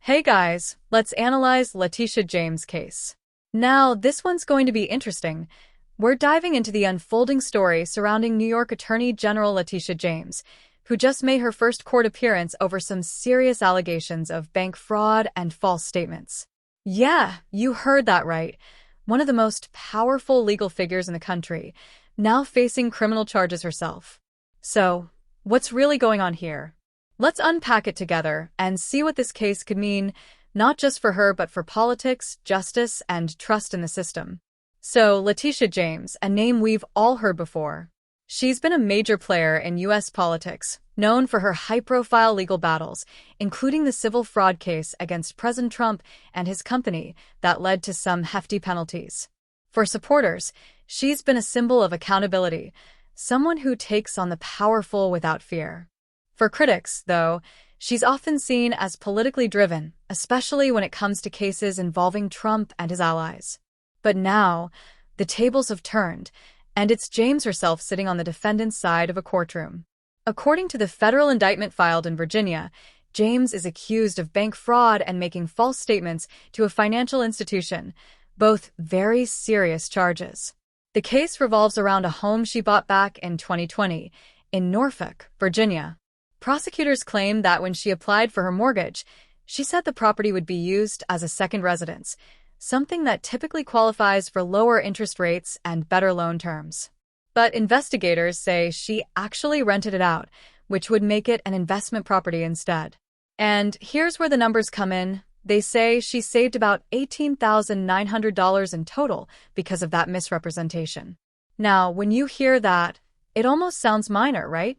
Hey guys, let's analyze Letitia James' case. Now, this one's going to be interesting. We're diving into the unfolding story surrounding New York Attorney General Letitia James, who just made her first court appearance over some serious allegations of bank fraud and false statements. Yeah, you heard that right. One of the most powerful legal figures in the country, now facing criminal charges herself. So, what's really going on here? Let's unpack it together and see what this case could mean, not just for her, but for politics, justice, and trust in the system. So, Letitia James, a name we've all heard before. She's been a major player in U.S. politics, known for her high-profile legal battles, including the civil fraud case against President Trump and his company that led to some hefty penalties. For supporters, she's been a symbol of accountability, someone who takes on the powerful without fear. For critics, though, she's often seen as politically driven, especially when it comes to cases involving Trump and his allies. But now, the tables have turned, and it's James herself sitting on the defendant's side of a courtroom. According to the federal indictment filed in Virginia, James is accused of bank fraud and making false statements to a financial institution, both very serious charges. The case revolves around a home she bought back in 2020 in Norfolk, Virginia. Prosecutors claim that when she applied for her mortgage, she said the property would be used as a second residence, something that typically qualifies for lower interest rates and better loan terms. But investigators say she actually rented it out, which would make it an investment property instead. And here's where the numbers come in. They say she saved about $18,900 in total because of that misrepresentation. Now, when you hear that, it almost sounds minor, right?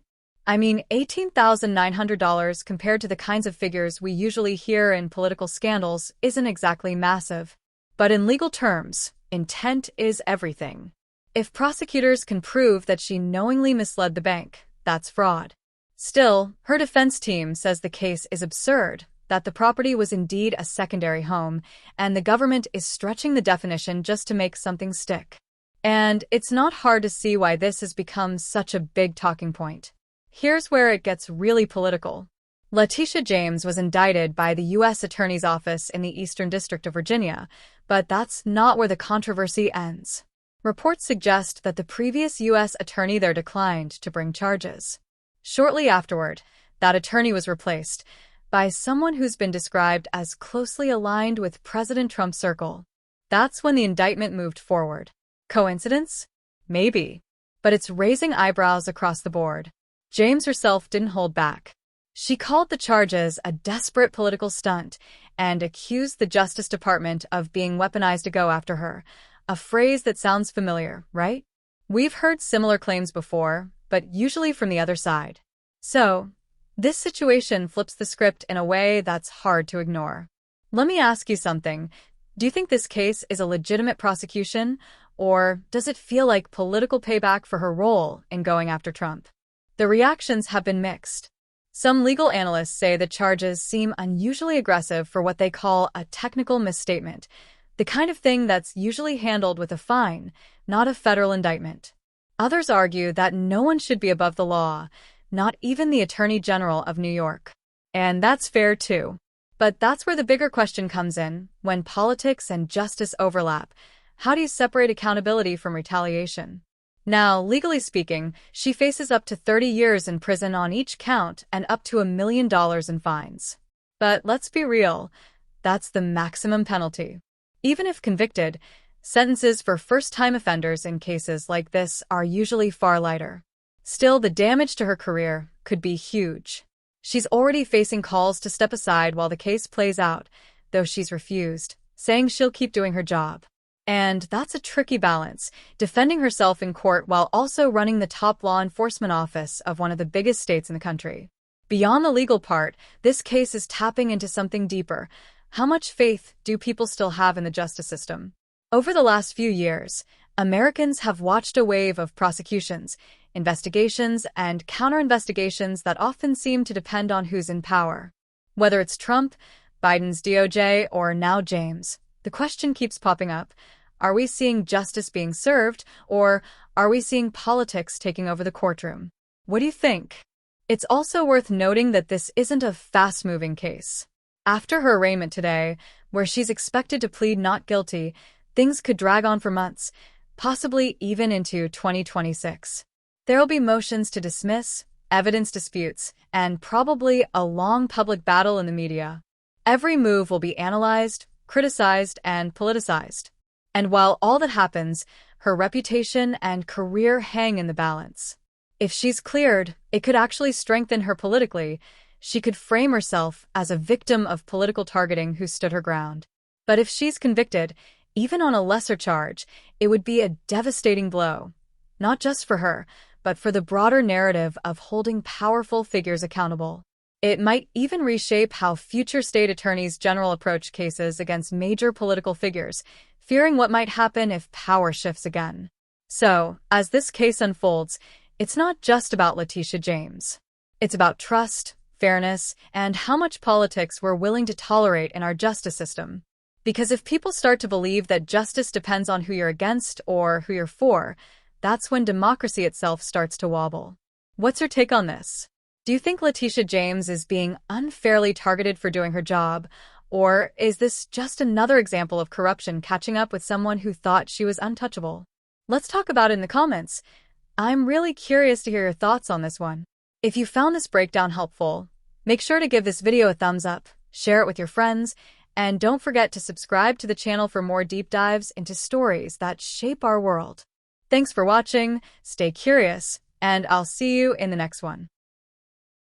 I mean, $18,900 compared to the kinds of figures we usually hear in political scandals isn't exactly massive. But in legal terms, intent is everything. If prosecutors can prove that she knowingly misled the bank, that's fraud. Still, her defense team says the case is absurd, that the property was indeed a secondary home, and the government is stretching the definition just to make something stick. And it's not hard to see why this has become such a big talking point. Here's where it gets really political. Letitia James was indicted by the U.S. Attorney's Office in the Eastern District of Virginia, but that's not where the controversy ends. Reports suggest that the previous U.S. attorney there declined to bring charges. Shortly afterward, that attorney was replaced by someone who's been described as closely aligned with President Trump's circle. That's when the indictment moved forward. Coincidence? Maybe. But it's raising eyebrows across the board. James herself didn't hold back. She called the charges a desperate political stunt and accused the Justice Department of being weaponized to go after her, a phrase that sounds familiar, right? We've heard similar claims before, but usually from the other side. So, this situation flips the script in a way that's hard to ignore. Let me ask you something. Do you think this case is a legitimate prosecution, or does it feel like political payback for her role in going after Trump? The reactions have been mixed. Some legal analysts say the charges seem unusually aggressive for what they call a technical misstatement, the kind of thing that's usually handled with a fine, not a federal indictment. Others argue that no one should be above the law, not even the Attorney General of New York. And that's fair too. But that's where the bigger question comes in. When politics and justice overlap, how do you separate accountability from retaliation? Now, legally speaking, she faces up to 30 years in prison on each count and up to $1 million in fines. But let's be real, that's the maximum penalty. Even if convicted, sentences for first-time offenders in cases like this are usually far lighter. Still, the damage to her career could be huge. She's already facing calls to step aside while the case plays out, though she's refused, saying she'll keep doing her job. And that's a tricky balance, defending herself in court while also running the top law enforcement office of one of the biggest states in the country. Beyond the legal part, this case is tapping into something deeper. How much faith do people still have in the justice system? Over the last few years, Americans have watched a wave of prosecutions, investigations, and counter-investigations that often seem to depend on who's in power. Whether it's Trump, Biden's DOJ, or now James, the question keeps popping up. Are we seeing justice being served, or are we seeing politics taking over the courtroom? What do you think? It's also worth noting that this isn't a fast-moving case. After her arraignment today, where she's expected to plead not guilty, things could drag on for months, possibly even into 2026. There will be motions to dismiss, evidence disputes, and probably a long public battle in the media. Every move will be analyzed, criticized, and politicized. And while all that happens, her reputation and career hang in the balance. If she's cleared, it could actually strengthen her politically. She could frame herself as a victim of political targeting who stood her ground. But if she's convicted, even on a lesser charge, it would be a devastating blow. Not just for her, but for the broader narrative of holding powerful figures accountable. It might even reshape how future state attorneys general approach cases against major political figures, fearing what might happen if power shifts again. So, as this case unfolds, it's not just about Letitia James. It's about trust, fairness, and how much politics we're willing to tolerate in our justice system. Because if people start to believe that justice depends on who you're against or who you're for, that's when democracy itself starts to wobble. What's your take on this? Do you think Letitia James is being unfairly targeted for doing her job, or is this just another example of corruption catching up with someone who thought she was untouchable? Let's talk about it in the comments. I'm really curious to hear your thoughts on this one. If you found this breakdown helpful, make sure to give this video a thumbs up, share it with your friends, and don't forget to subscribe to the channel for more deep dives into stories that shape our world. Thanks for watching, stay curious, and I'll see you in the next one.